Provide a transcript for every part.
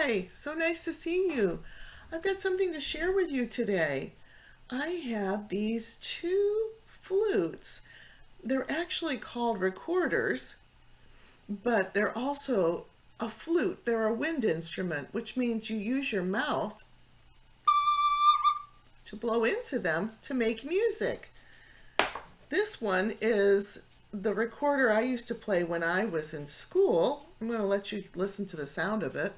Hi, so nice to see you. I've got something to share with you today. I have these two flutes. They're actually called recorders, but they're also a flute. They're a wind instrument, which means you use your mouth to blow into them to make music. This one is the recorder I used to play when I was in school. I'm going to let you listen to the sound of it.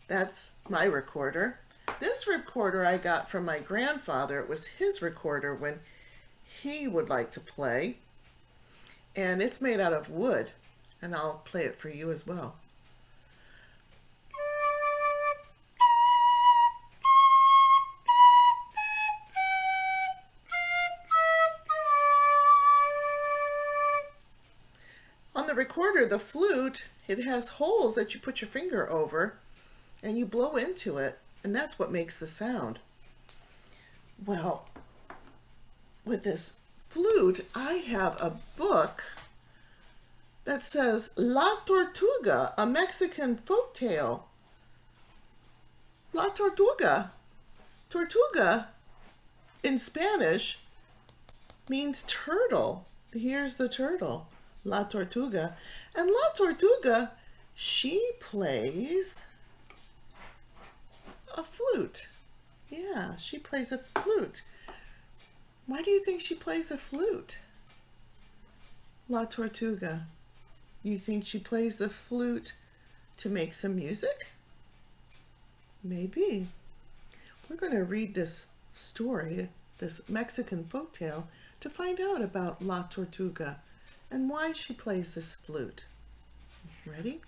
That's my recorder. This recorder I got from my grandfather. It was his recorder when he would like to play. And it's made out of wood. And I'll play it for you as well. On the recorder, the flute, it has holes that you put your finger over and you blow into it, and that's what makes the sound. Well, with this flute, I have a book that says La Tortuga, a Mexican folktale. La Tortuga. Tortuga in Spanish means turtle. Here's the turtle, La Tortuga. And La Tortuga, she plays a flute. Yeah, she plays a flute. Why do you think she plays a flute? La Tortuga. You think she plays the flute to make some music? Maybe. We're going to read this story, this Mexican folktale, to find out about La Tortuga and why she plays this flute. Ready?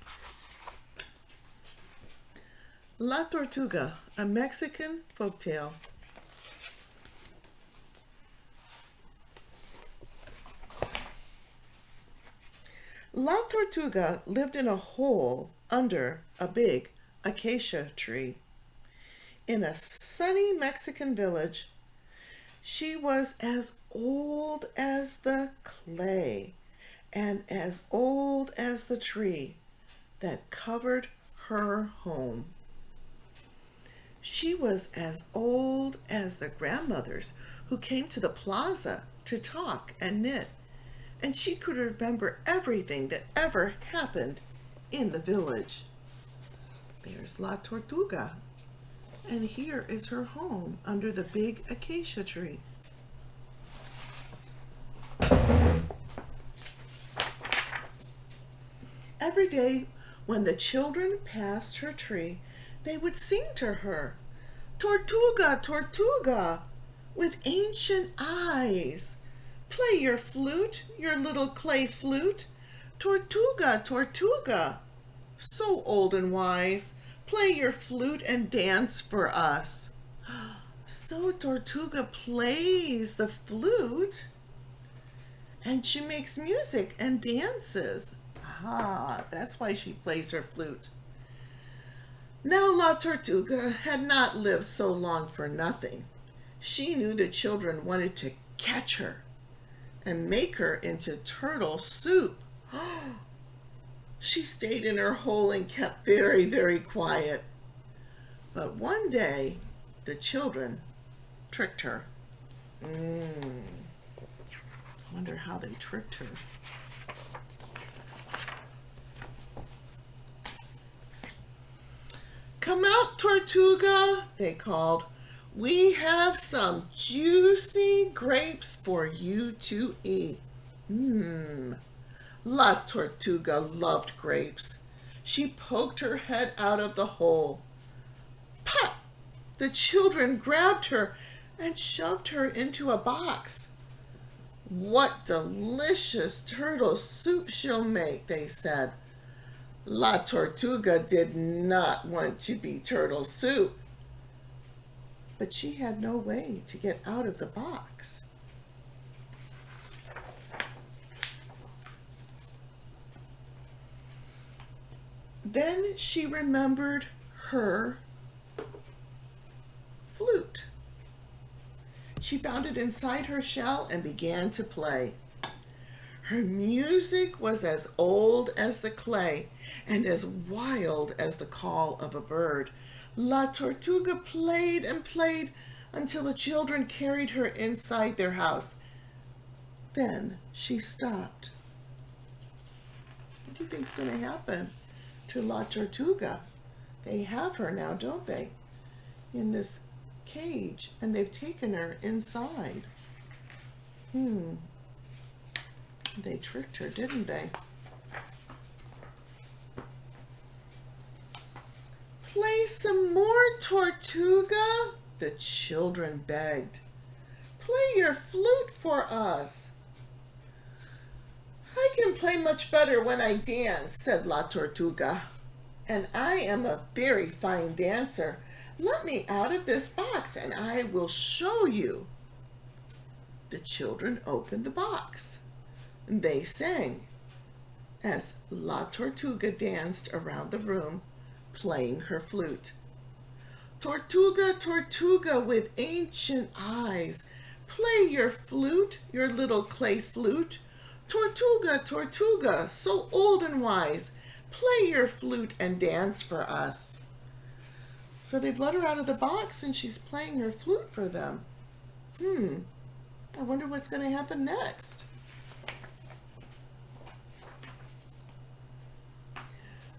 La Tortuga, a Mexican folktale. La Tortuga lived in a hole under a big acacia tree. In a sunny Mexican village, she was as old as the clay and as old as the tree that covered her home. She was as old as the grandmothers who came to the plaza to talk and knit, and she could remember everything that ever happened in the village. There's La Tortuga, and here is her home under the big acacia tree. Every day when the children passed her tree, they would sing to her, Tortuga, Tortuga, with ancient eyes. Play your flute, your little clay flute. Tortuga, Tortuga, so old and wise. Play your flute and dance for us. So Tortuga plays the flute and she makes music and dances. Ah, that's why she plays her flute. Now La Tortuga had not lived so long for nothing. She knew the children wanted to catch her and make her into turtle soup. She stayed in her hole and kept very, very quiet. But one day, the children tricked her. I wonder how they tricked her. Come out, Tortuga, they called. We have some juicy grapes for you to eat. La Tortuga loved grapes. She poked her head out of the hole. Pop! The children grabbed her and shoved her into a box. What delicious turtle soup she'll make, they said. La Tortuga did not want to be turtle soup, but she had no way to get out of the box. Then she remembered her flute. She found it inside her shell and began to play. Her music was as old as the clay and as wild as the call of a bird. La Tortuga played and played until the children carried her inside their house. Then she stopped. What do you think's going to happen to La Tortuga? They have her now, don't they? In this cage, and they've taken her inside. They tricked her, didn't they? Play some more, Tortuga, the children begged. Play your flute for us. I can play much better when I dance, said La Tortuga, and I am a very fine dancer. Let me out of this box and I will show you. The children opened the box. They sang as La Tortuga danced around the room, playing her flute. Tortuga, Tortuga with ancient eyes, play your flute, your little clay flute. Tortuga, Tortuga, so old and wise, play your flute and dance for us. So they've let her out of the box and she's playing her flute for them. I wonder what's going to happen next.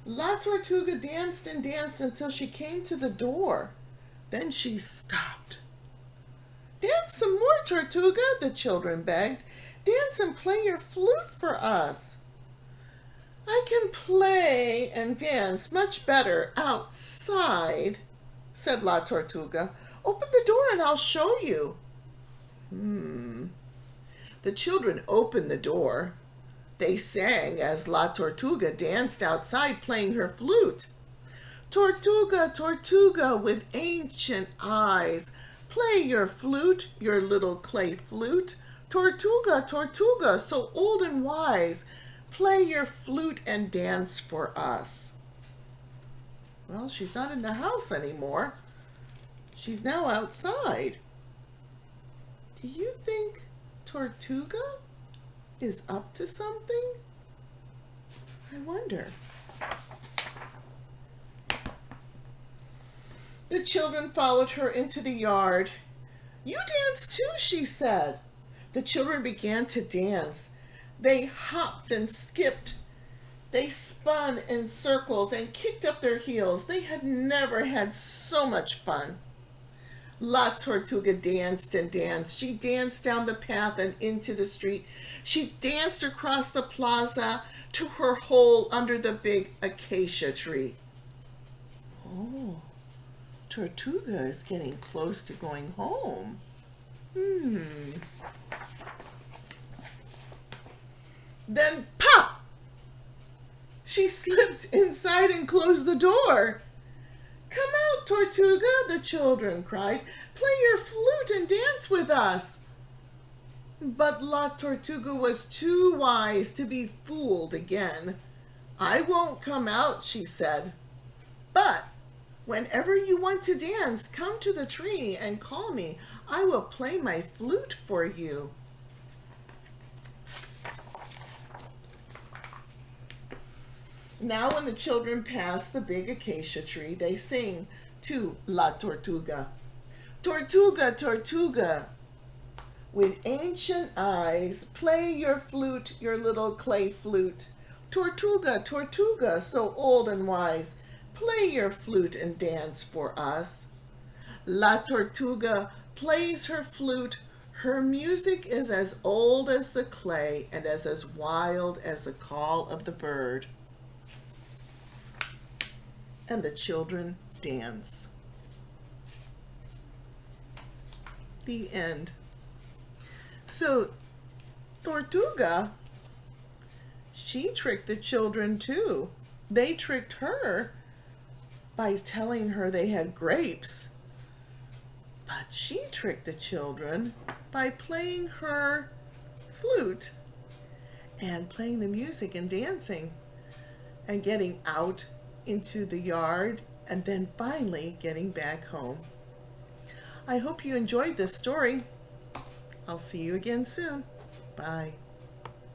La Tortuga danced and danced until she came to the door. Then she stopped. Dance some more, Tortuga, the children begged. Dance and play your flute for us. I can play and dance much better outside, said La Tortuga. Open the door and I'll show you. The children opened the door. They sang as La Tortuga danced outside playing her flute. Tortuga, Tortuga with ancient eyes, play your flute, your little clay flute. Tortuga, Tortuga, so old and wise, play your flute and dance for us. Well, she's not in the house anymore. She's now outside. Do you think Tortuga is up to something? I wonder. The children followed her into the yard. You dance too, she said. The children began to dance. They hopped and skipped. They spun in circles and kicked up their heels. They had never had so much fun. La Tortuga danced and danced. She danced down the path and into the street. She danced across the plaza to her hole under the big acacia tree. Oh, Tortuga is getting close to going home. Then pop! She slipped inside and closed the door. Come out, Tortuga, the children cried. Play your flute and dance with us. But La Tortuga was too wise to be fooled again. I won't come out, she said. But whenever you want to dance, come to the tree and call me. I will play my flute for you. Now when the children pass the big acacia tree, they sing to La Tortuga. Tortuga, Tortuga, with ancient eyes, play your flute, your little clay flute. Tortuga, Tortuga, so old and wise, play your flute and dance for us. La Tortuga plays her flute. Her music is as old as the clay and as wild as the call of the bird. And the children dance. The end. So Tortuga, she tricked the children too. They tricked her by telling her they had grapes. But she tricked the children by playing her flute and playing the music and dancing and getting out into the yard and then finally getting back home. I hope you enjoyed this story. I'll see you again soon. Bye.